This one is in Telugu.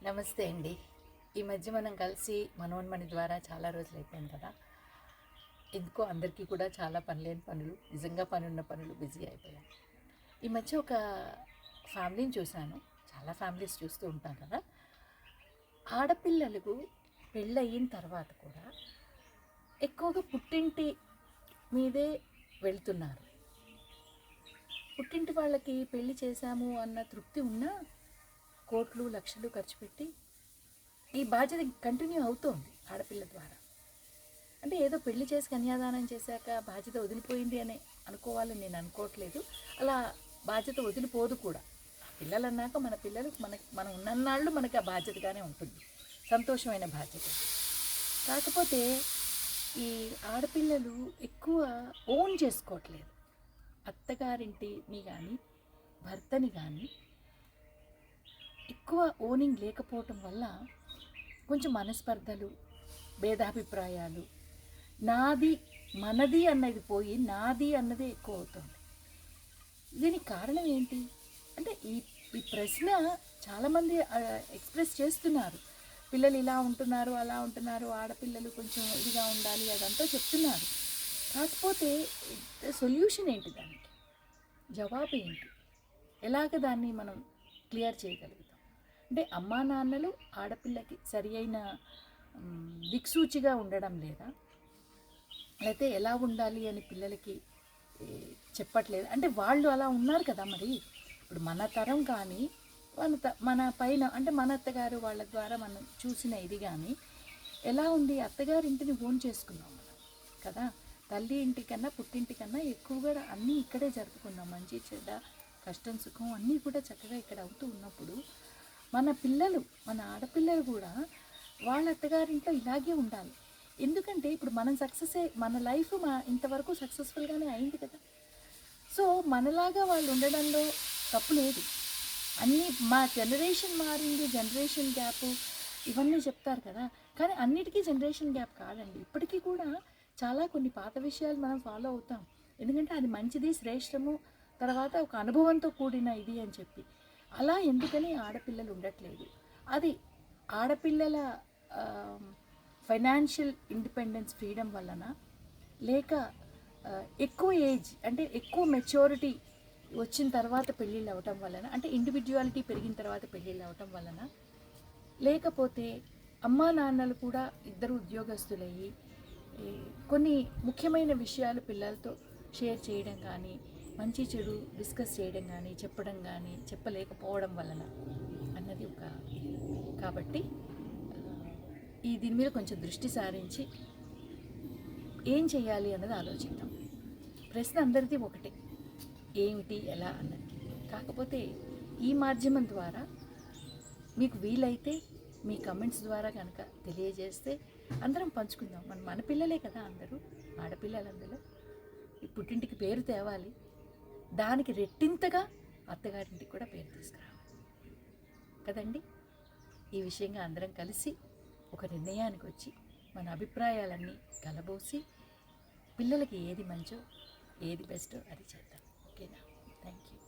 నమస్తే అండి. ఈ మధ్య మనం కలిసి మనోన్మణి ద్వారా చాలా రోజులు అయిపోయింది కదా. ఎందుకో అందరికీ కూడా చాలా పనిలేని పనులు, నిజంగా పనున్న పనులు బిజీ అయిపోయాయి. ఈ మధ్య ఒక ఫ్యామిలీని చూశాను. చాలా ఫ్యామిలీస్ చూస్తూ ఉంటాం కదా. ఆడపిల్లలకు పెళ్ళయిన తర్వాత కూడా ఎక్కువగా పుట్టింటి మీదే వెళ్తున్నారు. పుట్టింటి వాళ్ళకి పెళ్లి చేశాము అన్న తృప్తి ఉన్నా కోట్లు లక్షలు ఖర్చు పెట్టి ఈ బాధ్యత కంటిన్యూ అవుతోంది ఆడపిల్ల ద్వారా. అంటే ఏదో పెళ్లి చేసి కన్యాదానం చేశాక బాధ్యత వదిలిపోయింది అని అనుకోవాలని నేను అనుకోవట్లేదు. అలా బాధ్యత వదిలిపోదు కూడా. పిల్లలు అన్నాక మన పిల్లలు మనం ఉన్నన్నాళ్ళు మనకి ఆ బాధ్యతగానే ఉంటుంది, సంతోషమైన బాధ్యత. కాకపోతే ఈ ఆడపిల్లలు ఎక్కువ ఓన్ చేసుకోవట్లేదు అత్తగారింటిని కానీ భర్తని కానీ. ఎక్కువ ఓనింగ్ లేకపోవటం వల్ల కొంచెం మనస్పర్ధలు, భేదాభిప్రాయాలు, నాది మనది అన్నది పోయి నాది అన్నదే ఎక్కువ అవుతుంది. దీనికి కారణం ఏంటి అంటే ఈ ఈ ప్రశ్న చాలామంది ఎక్స్ప్రెస్ చేస్తున్నారు. పిల్లలు ఇలా ఉంటున్నారు, అలా ఉంటున్నారు, ఆడపిల్లలు కొంచెం ఇదిగా ఉండాలి అదంతా చెప్తున్నారు. కాకపోతే సొల్యూషన్ ఏంటి, దానికి జవాబు ఏంటి, ఎలాగ దాన్ని మనం క్లియర్ చేయగలుగుతాం? అంటే అమ్మా నాన్నలు ఆడపిల్లకి సరి అయిన దిక్సూచిగా ఉండడం లేదా, లేకపోతే ఎలా ఉండాలి అని పిల్లలకి చెప్పట్లేదు. అంటే వాళ్ళు అలా ఉన్నారు కదా. మరి ఇప్పుడు మన తరం కానీ మన పైన అంటే మన అత్తగారు వాళ్ళ ద్వారా మనం చూసిన ఇది కానీ ఎలా ఉంది, అత్తగారి ఇంటిని ఓన్ చేసుకున్నాం మనం కదా. తల్లి ఇంటికన్నా పుట్టింటికన్నా ఎక్కువగా అన్నీ ఇక్కడే జరుపుకున్నాం. మంచి చెడ్డ కష్టం సుఖం అన్నీ కూడా చక్కగా ఇక్కడ అవుతూ ఉన్నప్పుడు మన పిల్లలు, మన ఆడపిల్లలు కూడా వాళ్ళ అత్తగారింట్లో ఇలాగే ఉండాలి. ఎందుకంటే ఇప్పుడు మనం మన లైఫ్ ఇంతవరకు సక్సెస్ఫుల్గానే అయింది కదా. సో మనలాగా వాళ్ళు ఉండడంలో తప్పు లేదు. అన్నీ మా జనరేషన్ మారింది, జనరేషన్ గ్యాప్ ఇవన్నీ చెప్తారు కదా. కానీ అన్నిటికీ జనరేషన్ గ్యాప్ కాదండి. ఇప్పటికీ కూడా చాలా కొన్ని పాత విషయాలు మనం ఫాలో అవుతాం. ఎందుకంటే అది మంచిది, శ్రేష్టము, తర్వాత ఒక అనుభవంతో కూడిన ఇది అని చెప్పి. అలా ఎందుకని ఆడపిల్లలు ఉండట్లేదు? అది ఆడపిల్లల ఫైనాన్షియల్ ఇండిపెండెన్స్ ఫ్రీడమ్ వలన, లేక ఎక్కువ ఏజ్ అంటే ఎక్కువ మెచ్యూరిటీ వచ్చిన తర్వాత పెళ్ళిళ్ళు అవ్వటం వలన, అంటే ఇండివిజువాలిటీ పెరిగిన తర్వాత పెళ్ళిళ్ళు అవ్వటం వలన, లేకపోతే అమ్మా నాన్నలు కూడా ఇద్దరు ఉద్యోగస్తులయ్యి కొన్ని ముఖ్యమైన విషయాలు పిల్లలతో షేర్ చేయడం కానీ, మంచి చెడు డిస్కస్ చేయడం కానీ, చెప్పడం కానీ చెప్పలేకపోవడం వలన అన్నది ఒక. కాబట్టి దీని మీద కొంచెం దృష్టి సారించి ఏం చేయాలి అన్నది ఆలోచిద్దాం. ప్రశ్న అందరిది ఒకటే, ఏమిటి ఎలా అన్నది. కాకపోతే ఈ మాధ్యమం ద్వారా మీకు వీలైతే మీ కమెంట్స్ ద్వారా కనుక తెలియజేస్తే అందరం పంచుకుందాం. మన పిల్లలే కదా అందరూ, ఆడపిల్లలందరూ. ఈ పుట్టింటికి పేరు తేవాలి, దానికి రెట్టింతగా అత్తగారింటికి కూడా పేరు తీసుకురావాలి కదండి. ఈ విషయంగా అందరం కలిసి ఒక నిర్ణయానికి వచ్చి మన అభిప్రాయాలన్నీ కలబోసి పిల్లలకి ఏది మంచో ఏది బెస్టో అది చేద్దాం. ఓకేనా? Thank you.